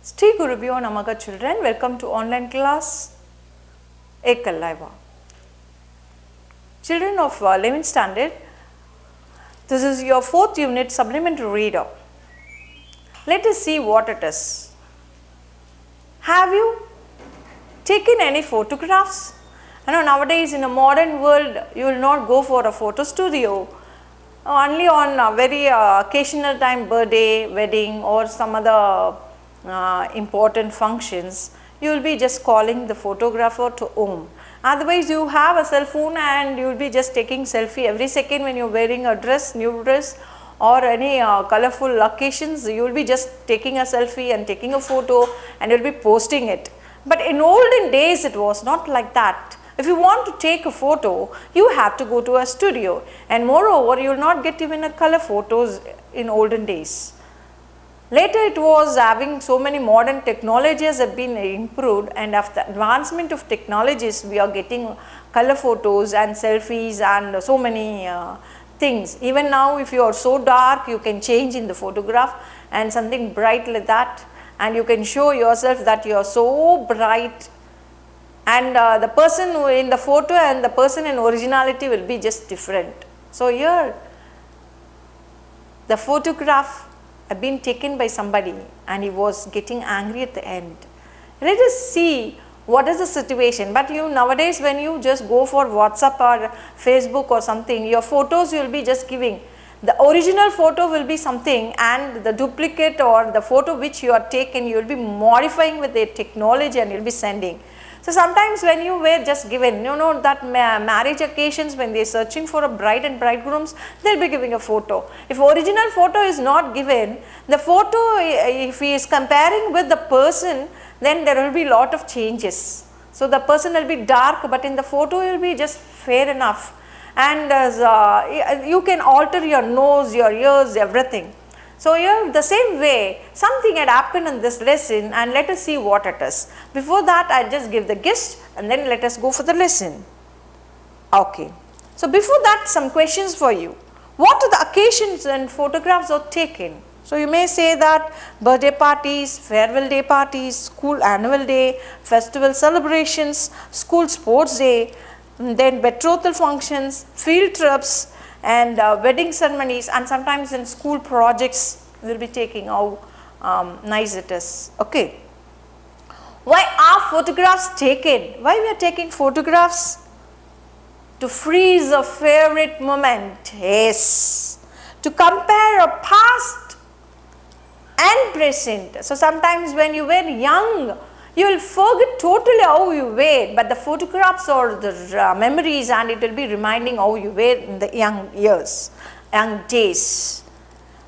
Sri Gurubhyo Namaha children, welcome to online class Ekallaiva. Children of 11th standard, this is your 4th unit supplementary reader. Let us see what it is. Have you taken any photographs? You know, nowadays in a modern world, you will not go for a photo studio. Only on a very occasional time, birthday, wedding or some other important functions, you will be just calling the photographer to home. Otherwise, you have a cell phone and you will be just taking selfie every second when you are wearing a dress, new dress or any colorful occasions. You will be just taking a selfie and taking a photo and you will be posting it. But in olden days, it was not like that. If you want to take a photo, you have to go to a studio, and moreover, you will not get even a color photos in olden days. Later, it was having so many modern technologies have been improved, and after advancement of technologies, we are getting color photos and selfies and so many things. Even now, if you are so dark, you can change in the photograph and something bright like that, and you can show yourself that you are so bright. And the person in the photo and the person in originality will be just different. So here the photograph had been taken by somebody and he was getting angry at the end. Let us see what is the situation. But you nowadays, when you just go for WhatsApp or Facebook or something, your photos you will be just giving. The original photo will be something and the duplicate or the photo which you are taken, you will be modifying with the technology and you will be sending. So sometimes when you were just given, you know that marriage occasions when they are searching for a bride and bridegrooms, they will be giving a photo. If original photo is not given, the photo if he is comparing with the person, then there will be lot of changes. So the person will be dark, but in the photo you will be just fair enough. And you can alter your nose, your ears, everything. So here the same way something had happened in this lesson, and let us see what it is. Before that, I will just give the gist and then let us go for the lesson. Okay. So before that, some questions for you. What are the occasions when photographs are taken? So you may say that birthday parties, farewell day parties, school annual day, festival celebrations, school sports day, then betrothal functions, field trips, and wedding ceremonies, and sometimes in school projects we will be taking how nice it is. Okay. Why are photographs taken? Why we are taking photographs? To freeze a favorite moment. Yes. To compare a past and present. So sometimes when you were young, you will forget totally how you were, but the photographs or the memories, and it will be reminding how you were in the young years, young days.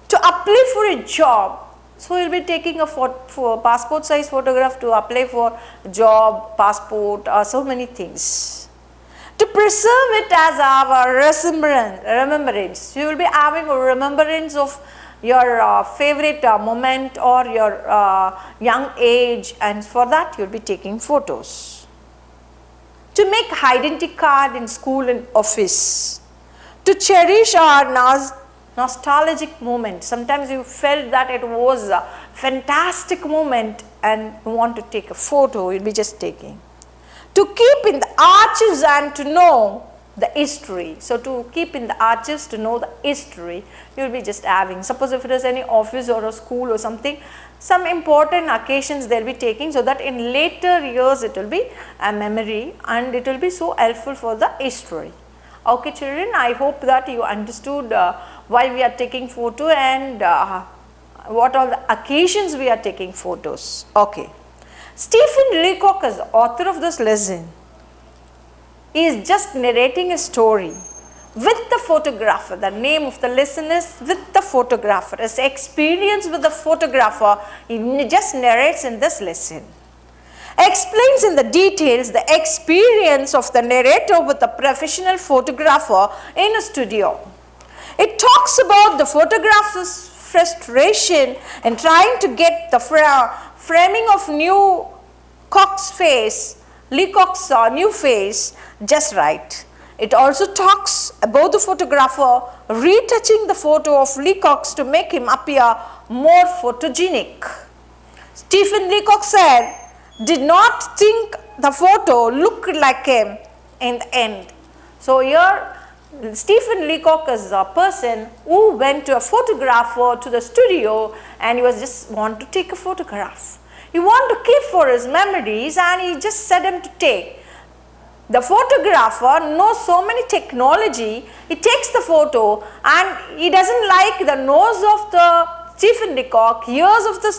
To apply for a job, so you will be taking a passport size photograph to apply for job, passport, so many things. To preserve it as our remembrance, you will be having a remembrance of your favorite moment or your young age, and for that you will be taking photos. To make identity card in school and office. To cherish our nostalgic moment. Sometimes you felt that it was a fantastic moment and you want to take a photo, you will be just taking. To keep in the archives and to know the history. So to keep in the archives to know the history, you will be just having. Suppose if it is any office or a school or something, some important occasions they will be taking, so that in later years it will be a memory and it will be so helpful for the history. Okay children, I hope that you understood why we are taking photo and what are the occasions we are taking photos. Okay. Stephen Leacock is the author of this lesson. He is just narrating a story with the photographer. The name of the lesson is with the photographer. His experience with the photographer, he just narrates in this lesson. Explains in the details the experience of the narrator with the professional photographer in a studio. It talks about the photographer's frustration in trying to get the framing of Leacock's new face just right. It also talks about the photographer retouching the photo of Leacock to make him appear more photogenic. Stephen Leacock said, did not think the photo looked like him in the end. So here Stephen Leacock is a person who went to a photographer to the studio and he was just want to take a photograph. He want to keep for his memories and he just said him to take. The photographer knows so many technology, he takes the photo and he doesn't like the nose of the Stephen Leacock, ears of the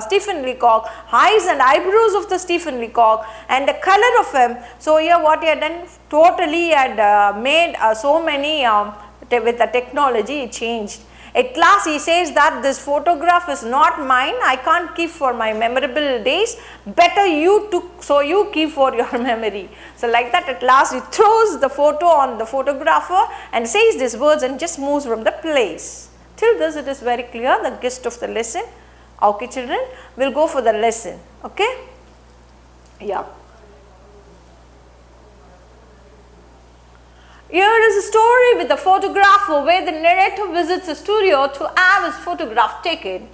Stephen Leacock, eyes and eyebrows of the Stephen Leacock and the color of him. So here what he had done, totally had made so many with the technology, he changed. At last he says that this photograph is not mine, I can't keep for my memorable days, better you took, so you keep for your memory. So like that at last he throws the photo on the photographer and says these words and just moves from the place. Till this it is very clear the gist of the lesson. Okay children, we will go for the lesson. Okay? Yeah. Here is a story with the photographer where the narrator visits a studio to have his photograph taken.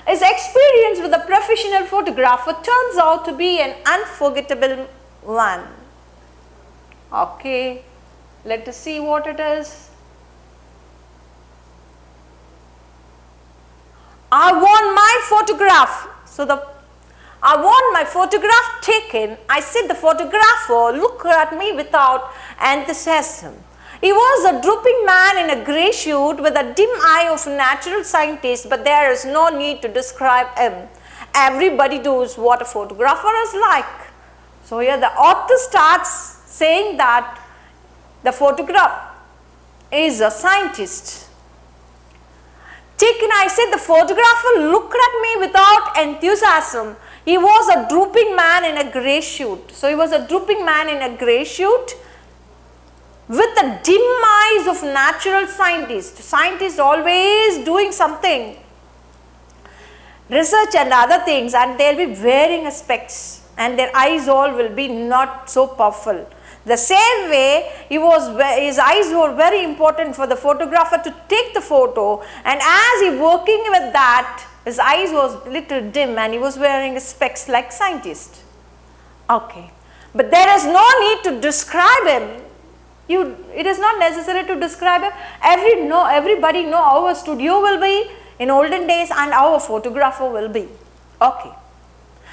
His experience with a professional photographer turns out to be an unforgettable one. Okay, let us see what it is. I want my photograph. I want my photograph taken. I said the photographer looked at me without enthusiasm. He was a drooping man in a grey suit with a dim eye of a natural scientist, but there is no need to describe him. Everybody knows what a photographer is like. So here the author starts saying that the photograph is a scientist. Taken, I said the photographer looked at me without enthusiasm. He was a drooping man in a grey suit. So he was a drooping man in a grey suit with the dim eyes of natural scientist. Scientist always doing something, research and other things, and they will be wearing a specs and their eyes all will be not so powerful. The same way, his eyes were very important for the photographer to take the photo, and as he working with that, his eyes was little dim and he was wearing specs like scientist. Okay, but there is no need to describe him. It is not necessary to describe him. Everybody know how a studio will be in olden days and how a photographer will be. Okay.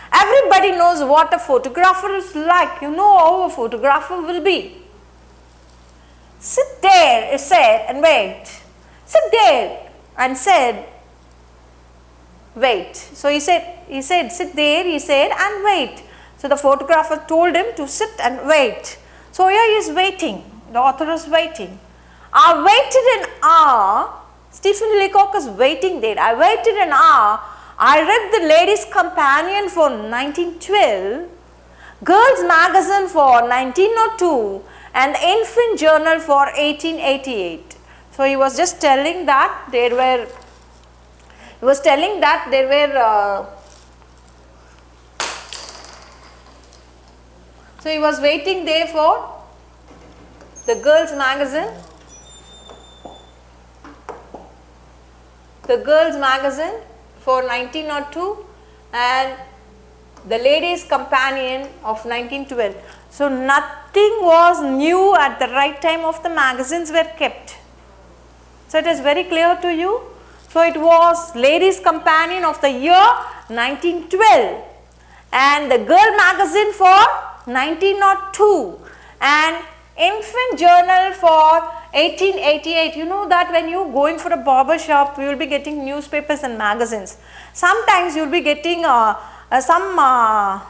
Everybody knows what a photographer is like. You know how a photographer will be. Sit there, he said, and wait. Sit there and said, wait. So he said, sit there, he said, and wait. So the photographer told him to sit and wait. So here he is waiting. The author is waiting. I waited an hour. Stephen Leacock is waiting there. I waited an hour. I read the Ladies' Companion for 1912, Girls' Magazine for 1902 and the Infant Journal for 1888. So he was just telling that there were, so he was waiting there for the Girls' Magazine, for 1902 and the Ladies' Companion of 1912. So nothing was new at the right time of the magazines were kept. So it is very clear to you. So it was Ladies' Companion of the year 1912 and the Girl Magazine for 1902 and Infant Journal for 1888. You know that when you going for a barber shop, you will be getting newspapers and magazines. Sometimes you will be getting some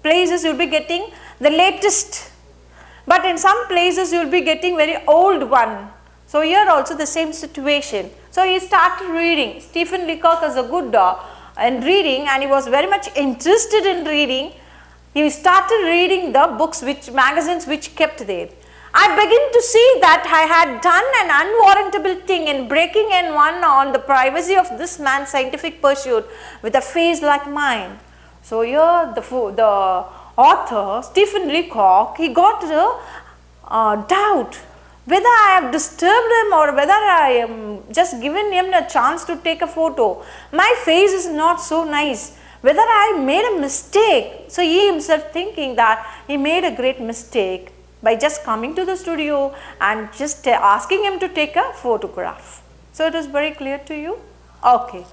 places you will be getting the latest, but in some places you will be getting very old one. So here also the same situation. So he started reading. Stephen Leacock is a good in reading and he was very much interested in reading. He started reading the books, magazines which kept there. I begin to see that I had done an unwarrantable thing in breaking in on the privacy of this man's scientific pursuit with a face like mine. So here the author, Stephen Leacock, he got a doubt whether I have disturbed him or whether I am just given him a chance to take a photo. My face is not so nice. whether I made a mistake. So he himself thinking that he made a great mistake by just coming to the studio and just asking him to take a photograph. So it is very clear to you? Okay.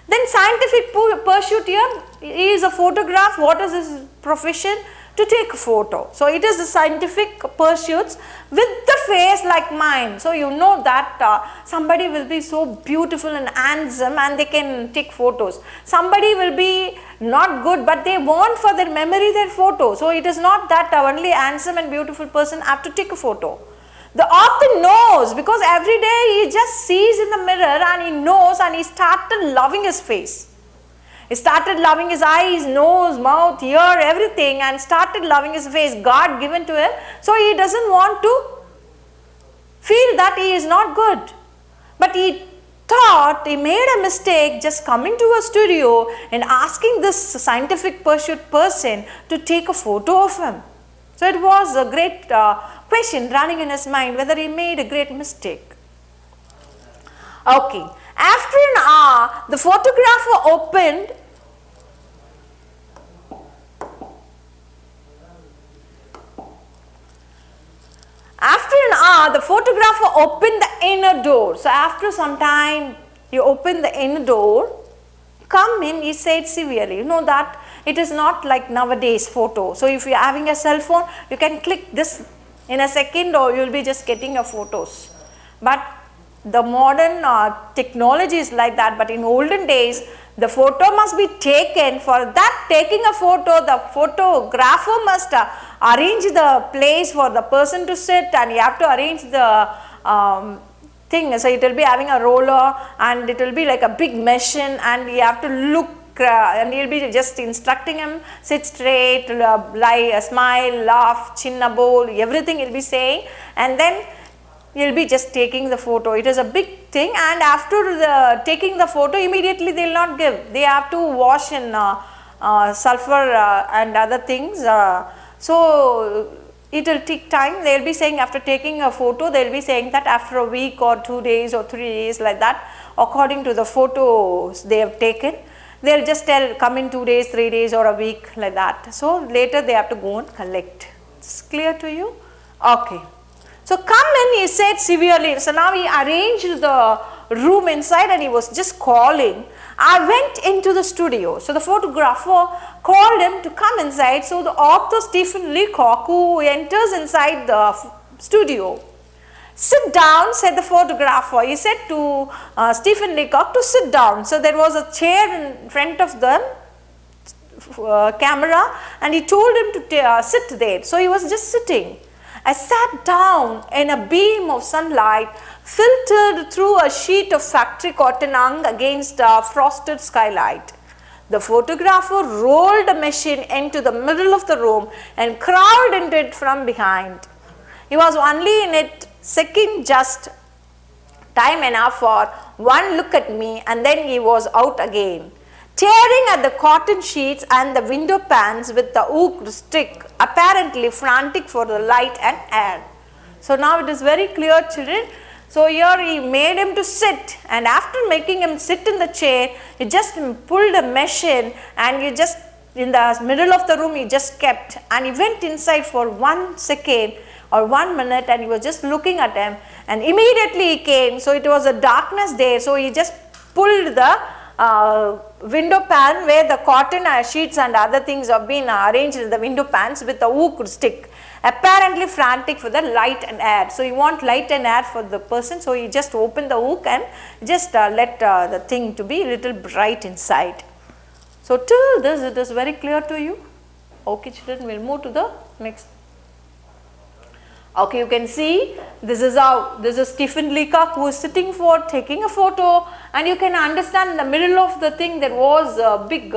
Then scientific pursuit here, he is a photograph. What is his profession? To take a photo. So it is the scientific pursuits with the face like mine. So you know that somebody will be so beautiful and handsome and they can take photos. Somebody will be not good but they want for their memory their photo. So it is not that only handsome and beautiful person have to take a photo. The author knows because every day he just sees in the mirror and he knows and he started loving his face. He started loving his eyes, nose, mouth, ear, everything and started loving his face, God given to him. So he doesn't want to feel that he is not good. But he thought he made a mistake just coming to a studio and asking this scientific pursuit person to take a photo of him. So it was a great question running in his mind whether he made a great mistake. Okay. After an hour, the photographer opened the inner door. So after some time, he opened the inner door. Come in, he said severely. You know that it is not like nowadays photo. So if you are having a cell phone, you can click this in a second or you will be just getting your photos. But the modern technology is like that, but in olden days, the photo must be taken. For that taking a photo, the photographer must arrange the place for the person to sit and you have to arrange the thing. So it will be having a roller and it will be like a big machine and you have to look and you'll be just instructing him, sit straight, lie, smile, laugh, chin a bowl, everything he'll be saying and then you'll be just taking the photo. It is a big thing and after taking the photo immediately they will not give. They have to wash in sulfur and other things. So it will take time. They will be saying after taking a photo, they will be saying that after a week or 2 days or 3 days like that according to the photos they have taken. They will just tell come in 2 days, 3 days or a week like that. So later they have to go and collect. It's clear to you? Okay. So come in, he said severely. So now he arranged the room inside and he was just calling. I went into the studio. So the photographer called him to come inside. So the author Stephen Leacock who enters inside the studio. Sit down, said the photographer. He said to Stephen Leacock to sit down. So there was a chair in front of them. Camera and he told him to sit there. So he was just sitting. I sat down in a beam of sunlight filtered through a sheet of factory cotton hung against a frosted skylight. The photographer rolled the machine into the middle of the room and crawled into it from behind. He was only in it second just time enough for one look at me and then he was out again. Tearing at the cotton sheets and the window panes with the hooked stick, apparently frantic for the light and air. So now it is very clear, children. So here he made him to sit and after making him sit in the chair, he just pulled a machine and he just in the middle of the room he just kept and he went inside for 1 second or 1 minute and he was just looking at him and immediately he came. So it was a darkness there. So he just pulled the window pan where the cotton sheets and other things have been arranged in the window pans with a hooked stick, apparently frantic for the light and air. So you want light and air for the person, so you just open the hook and just let the thing to be little bright inside. So till this it is very clear to you. Okay children, we will move to the next. Okay, you can see this is Stephen Leacock who is sitting for taking a photo and you can understand in the middle of the thing there was a big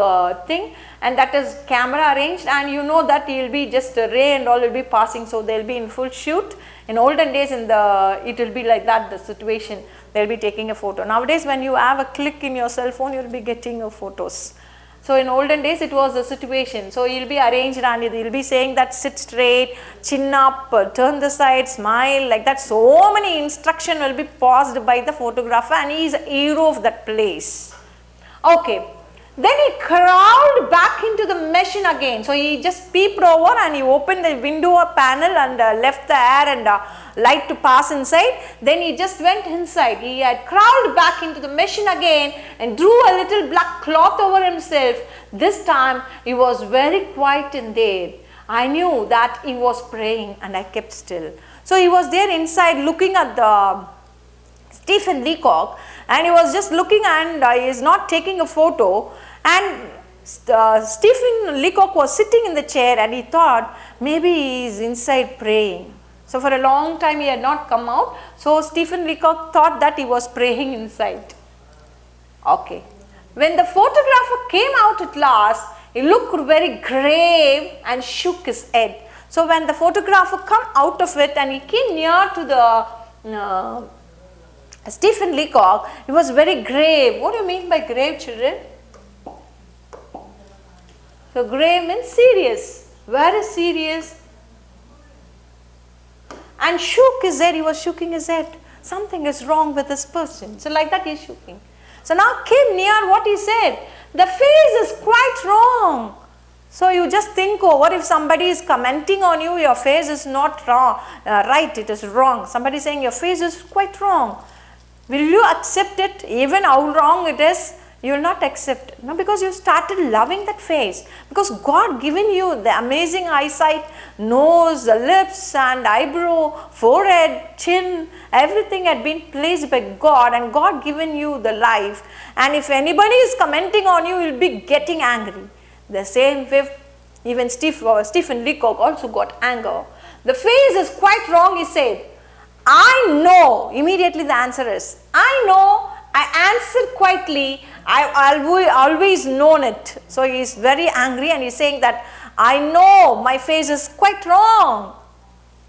thing and that is camera arranged and you know that he will be just ray and all will be passing, so they will be in full shoot. In olden days it will be like that the situation, they will be taking a photo. Nowadays when you have a click in your cell phone you will be getting your photos. So in olden days it was a situation. So he will be arranged and he will be saying that sit straight, chin up, turn the side, smile like that. So many instruction will be paused by the photographer and he is a hero of that place. Okay. Then he crawled back into the machine again. So he just peeped over and he opened the window panel and left the air and light to pass inside. Then he just went inside. He had crawled back into the machine again and drew a little black cloth over himself. This time he was very quiet in there. I knew that he was praying and I kept still. So he was there inside looking at the Stephen Leacock, and he was just looking and he is not taking a photo, and Stephen Leacock was sitting in the chair and he thought maybe he is inside praying. So for a long time he had not come out, so Stephen Leacock thought that he was praying inside. Okay. When the photographer came out at last, he looked very grave and shook his head. So when the photographer come out of it and he came near to the Stephen Leacock, he was very grave. What do you mean by grave, children? So grave means serious, very serious. And shook his head, he was shaking his head. Something is wrong with this person. So like that he is shaking. So now came near what he said. The face is quite wrong. So you just think over, if somebody is commenting on you, your face is not wrong, right, it is wrong. Somebody saying your face is quite wrong. Will you accept it even how wrong it is? You will not accept it. No, because you started loving that face. Because God given you the amazing eyesight, nose, the lips and eyebrow, forehead, chin, everything had been placed by God, and God given you the life. And if anybody is commenting on you, you will be getting angry. The same way even Stephen Leacock also got anger. The face is quite wrong, he said. I know, immediately the answer is, I know, I answered quietly, I always known it. So he is very angry and he is saying that, I know my face is quite wrong.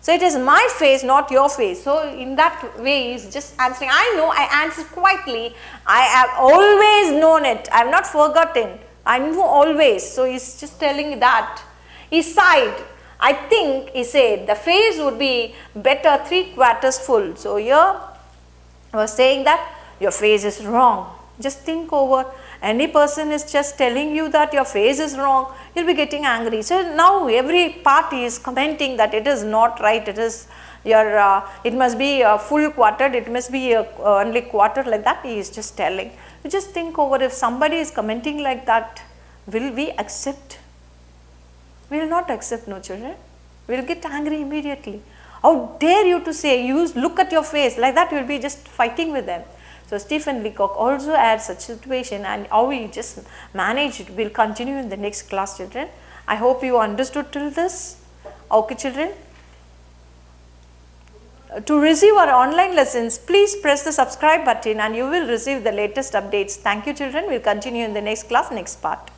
So it is my face, not your face. So in that way he is just answering, I know, I answered quietly, I have always known it, I have not forgotten, I knew always. So he is just telling that. He sighed. I think, he said, the face would be better 3/4 full. So here I was saying that your face is wrong. Just think over. Any person is just telling you that your face is wrong, you'll be getting angry. So now every party is commenting that it is not right, it is your, it must be full quartered, it must be only quarter, like that he is just telling. You just think over, if somebody is commenting like that, will we accept? We will not accept, no children. We will get angry immediately. How dare you to say, you look at your face, like that you will be just fighting with them. So Stephen Leacock also had such situation, and how he just managed it will continue in the next class, children. I hope you understood till this. Okay children. To receive our online lessons, please press the subscribe button and you will receive the latest updates. Thank you children. We will continue in the next class, next part.